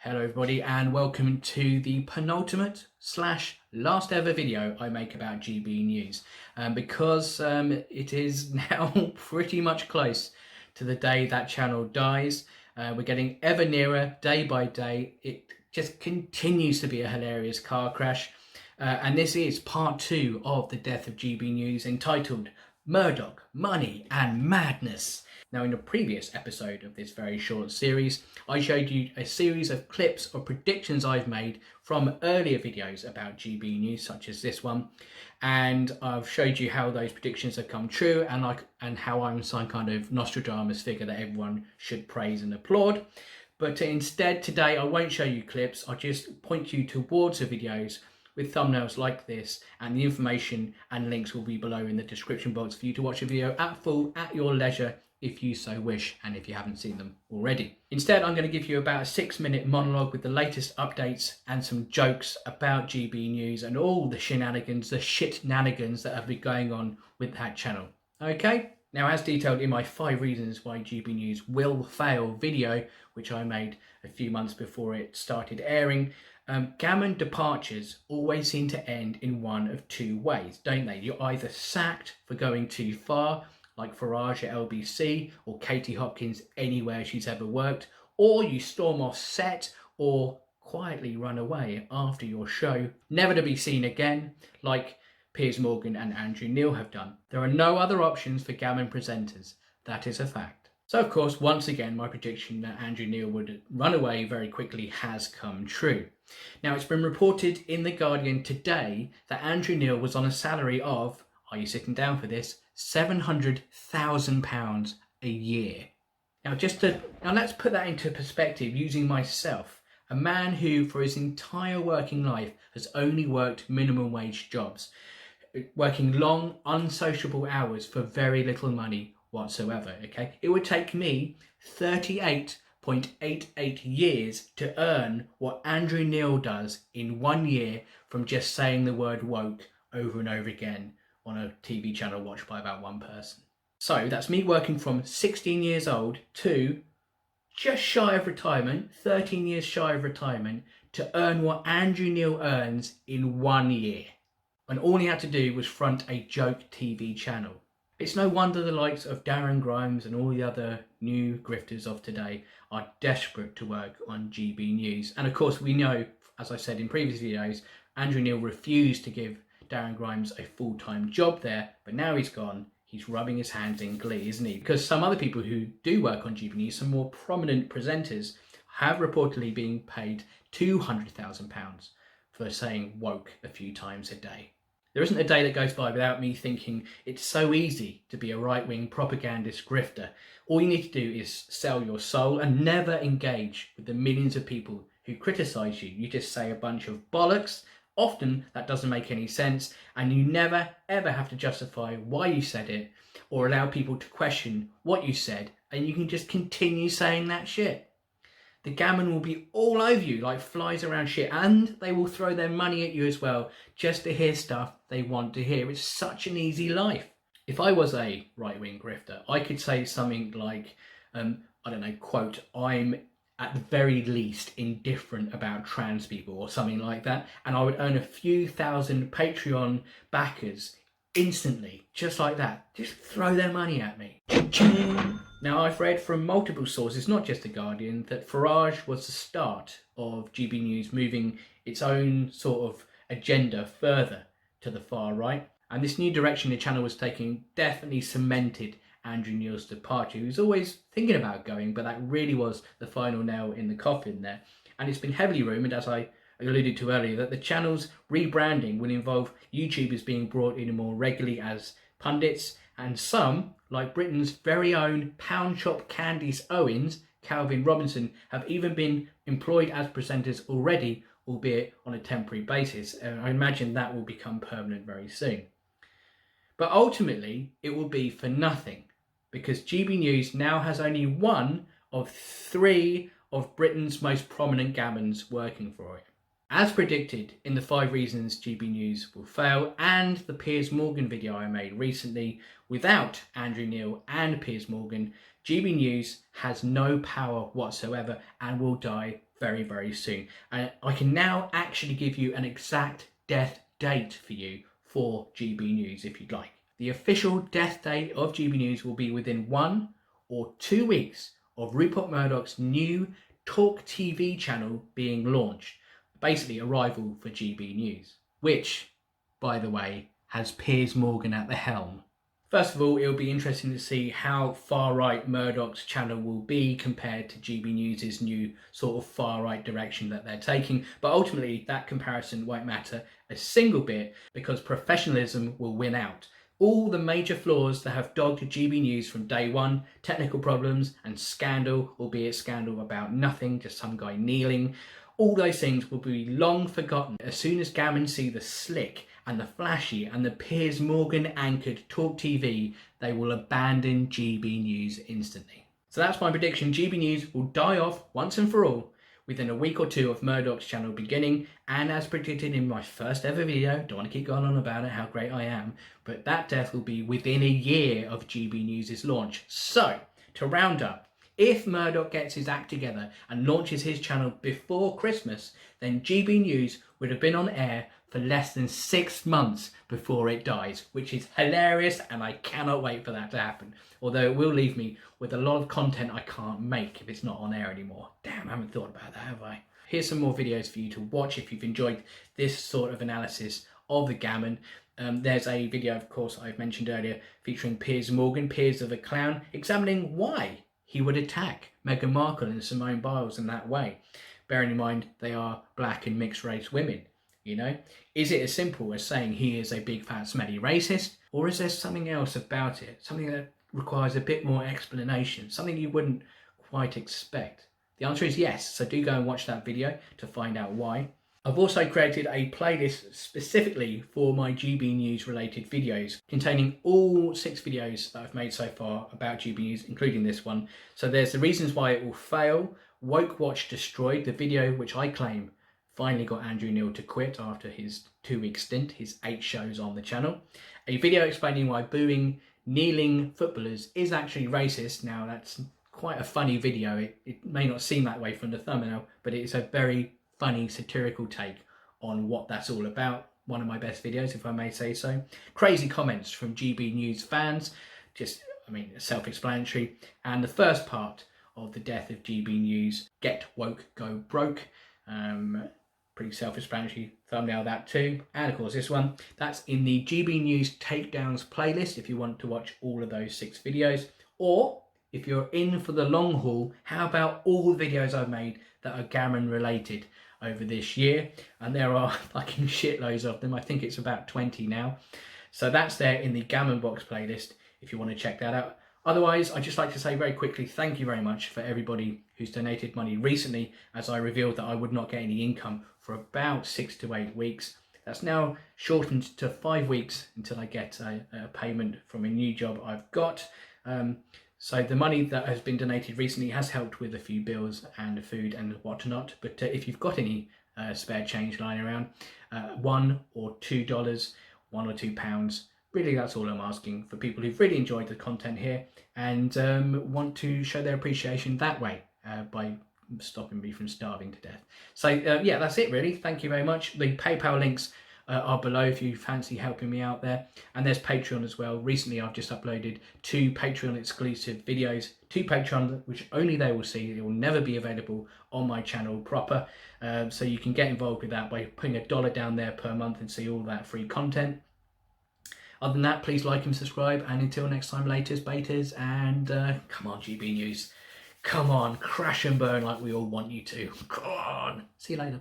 Hello everybody and welcome to the penultimate / last ever video I make about GB News. Because it is now pretty much close to the day that channel dies. We're getting ever nearer day by day. It just continues to be a hilarious car crash. And this is part 2 of the death of GB News, entitled Murdoch, Money and Madness. Now, in a previous episode of this very short series, I showed you a series of clips or predictions I've made from earlier videos about GB News, such as this one, and I've showed you how those predictions have come true and how I'm some kind of Nostradamus figure that everyone should praise and applaud. But instead, today I won't show you clips. I'll just point you towards the videos with thumbnails like this, and the information and links will be below in the description box for you to watch the video at full at your leisure if you so wish, and if you haven't seen them already. Instead, I'm going to give you about a 6-minute monologue with the latest updates and some jokes about GB News and all the shenanigans, the shit-nanigans that have been going on with that channel. Okay? Now, as detailed in my 5 reasons why GB News will fail video, which I made a few months before it started airing, gammon departures always seem to end in one of 2 ways, don't they? You're either sacked for going too far, like Farage at LBC or Katie Hopkins anywhere she's ever worked, or you storm off set or quietly run away after your show, never to be seen again, like Piers Morgan and Andrew Neil have done. There are no other options for gammon presenters. That is a fact. So, of course, once again, my prediction that Andrew Neil would run away very quickly has come true. Now, it's been reported in The Guardian today that Andrew Neil was on a salary of, are you sitting down for this, £700,000 a year. Now let's put that into perspective using myself, a man who for his entire working life has only worked minimum wage jobs, working long, unsociable hours for very little money whatsoever, okay? It would take me 38.88 years to earn what Andrew Neil does in 1 year from just saying the word woke over and over again on a TV channel watched by about 1 person. So that's me working from 16 years old to just shy of retirement, 13 years shy of retirement, to earn what Andrew Neil earns in 1 year. And all he had to do was front a joke TV channel. It's no wonder the likes of Darren Grimes and all the other new grifters of today are desperate to work on GB News. And of course we know, as I said in previous videos, Andrew Neil refused to give Darren Grimes a full-time job there, but now he's gone, he's rubbing his hands in glee, isn't he? Because some other people who do work on GB News, some more prominent presenters, have reportedly been paid £200,000 for saying woke a few times a day. There isn't a day that goes by without me thinking it's so easy to be a right-wing propagandist grifter. All you need to do is sell your soul and never engage with the millions of people who criticise you. You just say a bunch of bollocks. Often that doesn't make any sense, and you never ever have to justify why you said it or allow people to question what you said, and you can just continue saying that shit. The gammon will be all over you like flies around shit, and they will throw their money at you as well just to hear stuff they want to hear. It's such an easy life. If I was a right-wing grifter, I could say something like, I don't know, quote, I'm at the very least indifferent about trans people or something like that, and I would earn a few thousand Patreon backers instantly, just like that. Just throw their money at me. Now, I've read from multiple sources, not just The Guardian, that Farage was the start of GB News moving its own sort of agenda further to the far right, and this new direction the channel was taking definitely cemented Andrew Neil's departure. He was always thinking about going, but that really was the final nail in the coffin there. And it's been heavily rumoured, as I alluded to earlier, that the channel's rebranding will involve YouTubers being brought in more regularly as pundits, and some, like Britain's very own Pound Shop Candice Owens, Calvin Robinson, have even been employed as presenters already, albeit on a temporary basis. I imagine that will become permanent very soon. But ultimately, it will be for nothing, because GB News now has only 1 of 3 of Britain's most prominent gammons working for it. As predicted in the 5 reasons GB News will fail and the Piers Morgan video I made recently, without Andrew Neil and Piers Morgan, GB News has no power whatsoever and will die very, very soon. And I can now actually give you an exact death date for you for GB News if you'd like. The official death date of GB News will be within 1 or 2 weeks of Rupert Murdoch's new Talk TV channel being launched. Basically a rival for GB News, which, by the way, has Piers Morgan at the helm. First of all, it'll be interesting to see how far-right Murdoch's channel will be compared to GB News' new sort of far-right direction that they're taking. But ultimately, that comparison won't matter a single bit because professionalism will win out. All the major flaws that have dogged GB News from day one, technical problems and scandal, albeit scandal about nothing, just some guy kneeling, all those things will be long forgotten as soon as Gammon see the slick and the flashy and the Piers Morgan anchored Talk TV, they will abandon GB News instantly. So that's my prediction. GB News will die off once and for all within a week or two of Murdoch's channel beginning, and as predicted in my first ever video, don't want to keep going on about it, how great I am, but that death will be within a year of GB News' launch. So, to round up, if Murdoch gets his act together and launches his channel before Christmas, then GB News would have been on air for less than 6 months before it dies, which is hilarious and I cannot wait for that to happen. Although it will leave me with a lot of content I can't make if it's not on air anymore. Damn, I haven't thought about that, have I? Here's some more videos for you to watch if you've enjoyed this sort of analysis of the Gammon. There's a video, of course, I've mentioned earlier, featuring Piers Morgan, Piers of a Clown, examining why he would attack Meghan Markle and Simone Biles in that way. Bearing in mind they are black and mixed race women. You know, is it as simple as saying he is a big fat smelly racist, or is there something else about it, something that requires a bit more explanation, something you wouldn't quite expect? The answer is yes, so do go and watch that video to find out why. I've also created a playlist specifically for my GB News related videos, containing all 6 videos that I've made so far about GB News, including this one. So there's the reasons why it will fail, Woke Watch Destroyed, the video which I claim finally got Andrew Neil to quit after his 2-week stint, his 8 shows on the channel. A video explaining why booing kneeling footballers is actually racist. Now that's quite a funny video. It may not seem that way from the thumbnail, but it's a very funny satirical take on what that's all about. One of my best videos, if I may say so. Crazy comments from GB News fans, just, I mean, self-explanatory. And the first part of the death of GB News, Get Woke, Go Broke. Pretty self-explanatory thumbnail that too. And of course this one, that's in the GB News Takedowns playlist if you want to watch all of those 6 videos. Or if you're in for the long haul, how about all the videos I've made that are Gammon related over this year? And there are fucking shitloads of them. I think it's about 20 now. So that's there in the Gammon Box playlist if you want to check that out. Otherwise, I'd just like to say very quickly, thank you very much for everybody who's donated money recently, as I revealed that I would not get any income for about 6 to 8 weeks. That's now shortened to 5 weeks until I get a payment from a new job I've got. So the money that has been donated recently has helped with a few bills and food and whatnot. But if you've got any spare change lying around, $1 or $2, £1 or £2, really, that's all I'm asking for people who've really enjoyed the content here and want to show their appreciation that way by stopping me from starving to death. So yeah, that's it really. Thank you very much. The PayPal links are below if you fancy helping me out there. And there's Patreon as well. Recently I've just uploaded 2 Patreon exclusive videos to Patreon, which only they will see. It will never be available on my channel proper. So you can get involved with that by putting $1 down there per month and see all that free content. Other than that, please like and subscribe, and until next time, laters, betas, and come on, GB News. Come on, crash and burn like we all want you to. Come on. See you later.